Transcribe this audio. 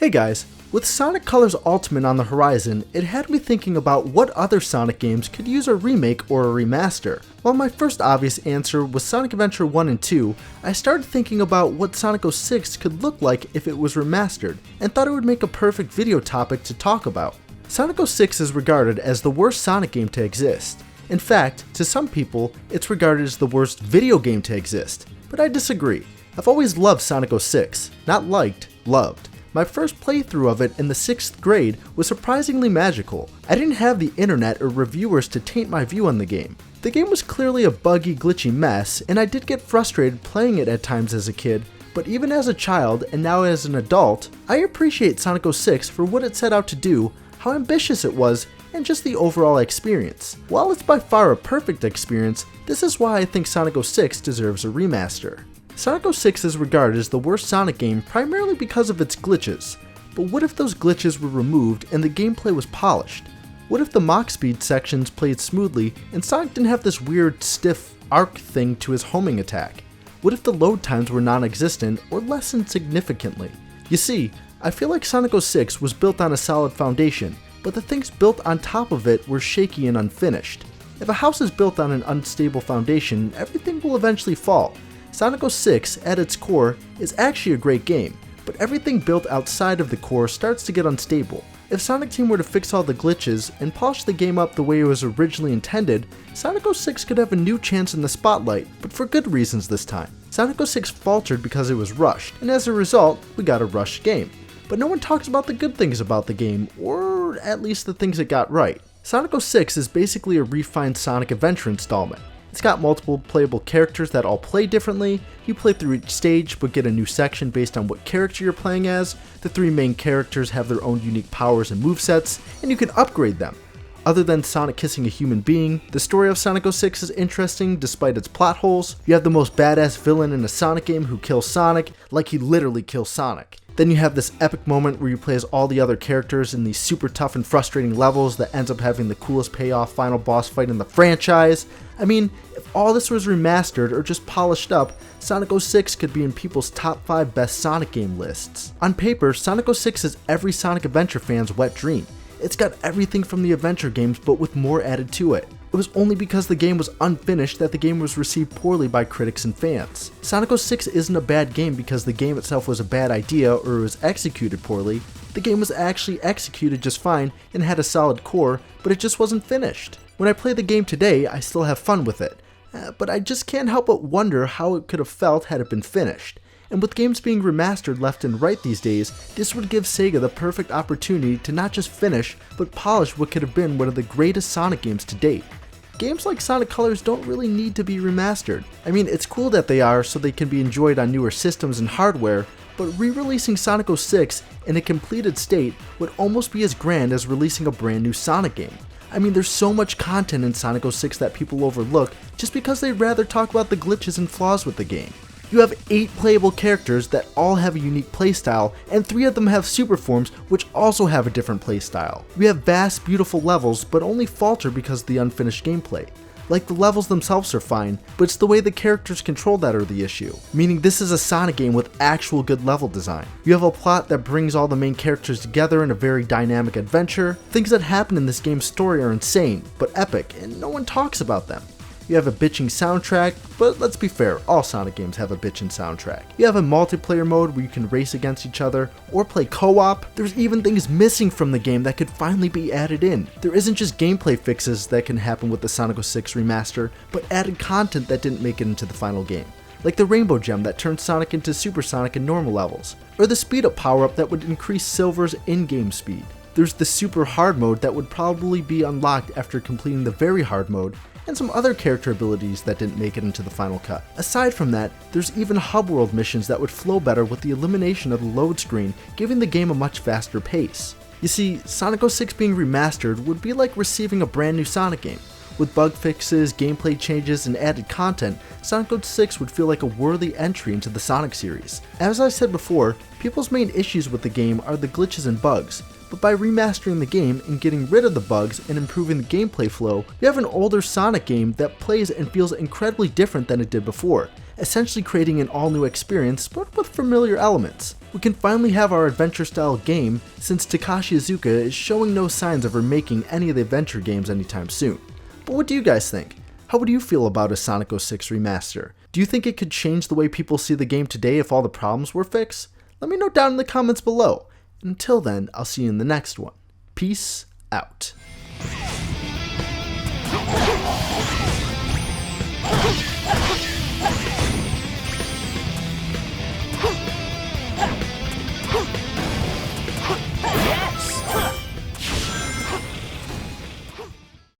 Hey guys, with Sonic Colors Ultimate on the horizon, it had me thinking about what other Sonic games could use a remake or a remaster. While my first obvious answer was Sonic Adventure 1 and 2, I started thinking about what Sonic 06 could look like if it was remastered, and thought it would make a perfect video topic to talk about. Sonic 06 is regarded as the worst Sonic game to exist. In fact, to some people, it's regarded as the worst video game to exist. But I disagree. I've always loved Sonic 06. Not liked, loved. My first playthrough of it in the 6th grade was surprisingly magical. I didn't have the internet or reviewers to taint my view on the game. The game was clearly a buggy, glitchy mess, and I did get frustrated playing it at times as a kid, but even as a child and now as an adult, I appreciate Sonic 06 for what it set out to do, how ambitious it was, and just the overall experience. While it's by far a perfect experience, this is why I think Sonic 06 deserves a remaster. Sonic 06 is regarded as the worst Sonic game primarily because of its glitches. But what if those glitches were removed and the gameplay was polished? What if the Mach speed sections played smoothly and Sonic didn't have this weird, stiff arc thing to his homing attack? What if the load times were non-existent or lessened significantly? You see, I feel like Sonic 06 was built on a solid foundation, but the things built on top of it were shaky and unfinished. If a house is built on an unstable foundation, everything will eventually fall. Sonic 06, at its core, is actually a great game, but everything built outside of the core starts to get unstable. If Sonic Team were to fix all the glitches and polish the game up the way it was originally intended, Sonic 06 could have a new chance in the spotlight, but for good reasons this time. Sonic 06 faltered because it was rushed, and as a result, we got a rushed game. But no one talks about the good things about the game, or at least the things it got right. Sonic 06 is basically a refined Sonic Adventure installment. It's got multiple playable characters that all play differently. You play through each stage but get a new section based on what character you're playing as. The three main characters have their own unique powers and movesets, and you can upgrade them. Other than Sonic kissing a human being, the story of Sonic 06 is interesting despite its plot holes. You have the most badass villain in a Sonic game who kills Sonic, like he literally kills Sonic. Then you have this epic moment where you play as all the other characters in these super tough and frustrating levels that ends up having the coolest payoff final boss fight in the franchise. I mean, if all this was remastered or just polished up, Sonic 06 could be in people's top 5 best Sonic game lists. On paper, Sonic 06 is every Sonic Adventure fan's wet dream. It's got everything from the adventure games but with more added to it. It was only because the game was unfinished that the game was received poorly by critics and fans. Sonic 06 isn't a bad game because the game itself was a bad idea or it was executed poorly. The game was actually executed just fine and had a solid core, but it just wasn't finished. When I play the game today, I still have fun with it, but I just can't help but wonder how it could have felt had it been finished. And with games being remastered left and right these days, this would give Sega the perfect opportunity to not just finish, but polish what could have been one of the greatest Sonic games to date. Games like Sonic Colors don't really need to be remastered. I mean, it's cool that they are so they can be enjoyed on newer systems and hardware, but re-releasing Sonic 06 in a completed state would almost be as grand as releasing a brand new Sonic game. I mean, there's so much content in Sonic 06 that people overlook just because they'd rather talk about the glitches and flaws with the game. You have 8 playable characters that all have a unique playstyle, and 3 of them have super forms which also have a different playstyle. We have vast, beautiful levels, but only falter because of the unfinished gameplay. Like, the levels themselves are fine, but it's the way the characters control that are the issue. Meaning this is a Sonic game with actual good level design. You have a plot that brings all the main characters together in a very dynamic adventure. Things that happen in this game's story are insane, but epic, and no one talks about them. You have a bitching soundtrack, but let's be fair, all Sonic games have a bitchin' soundtrack. You have a multiplayer mode where you can race against each other, or play co-op. There's even things missing from the game that could finally be added in. There isn't just gameplay fixes that can happen with the Sonic 06 remaster, but added content that didn't make it into the final game. Like the Rainbow Gem that turned Sonic into Super Sonic in normal levels, or the speed up power-up that would increase Silver's in-game speed. There's the super hard mode that would probably be unlocked after completing the very hard mode, and some other character abilities that didn't make it into the final cut. Aside from that, there's even hub world missions that would flow better with the elimination of the load screen, giving the game a much faster pace. You see, Sonic 06 being remastered would be like receiving a brand new Sonic game. With bug fixes, gameplay changes, and added content, Sonic 06 would feel like a worthy entry into the Sonic series. As I said before, people's main issues with the game are the glitches and bugs, but by remastering the game and getting rid of the bugs and improving the gameplay flow, you have an older Sonic game that plays and feels incredibly different than it did before, essentially creating an all-new experience but with familiar elements. We can finally have our adventure-style game since Takashi Iizuka is showing no signs of remaking any of the adventure games anytime soon. But what do you guys think? How would you feel about a Sonic 06 remaster? Do you think it could change the way people see the game today if all the problems were fixed? Let me know down in the comments below. And until then, I'll see you in the next one. Peace out.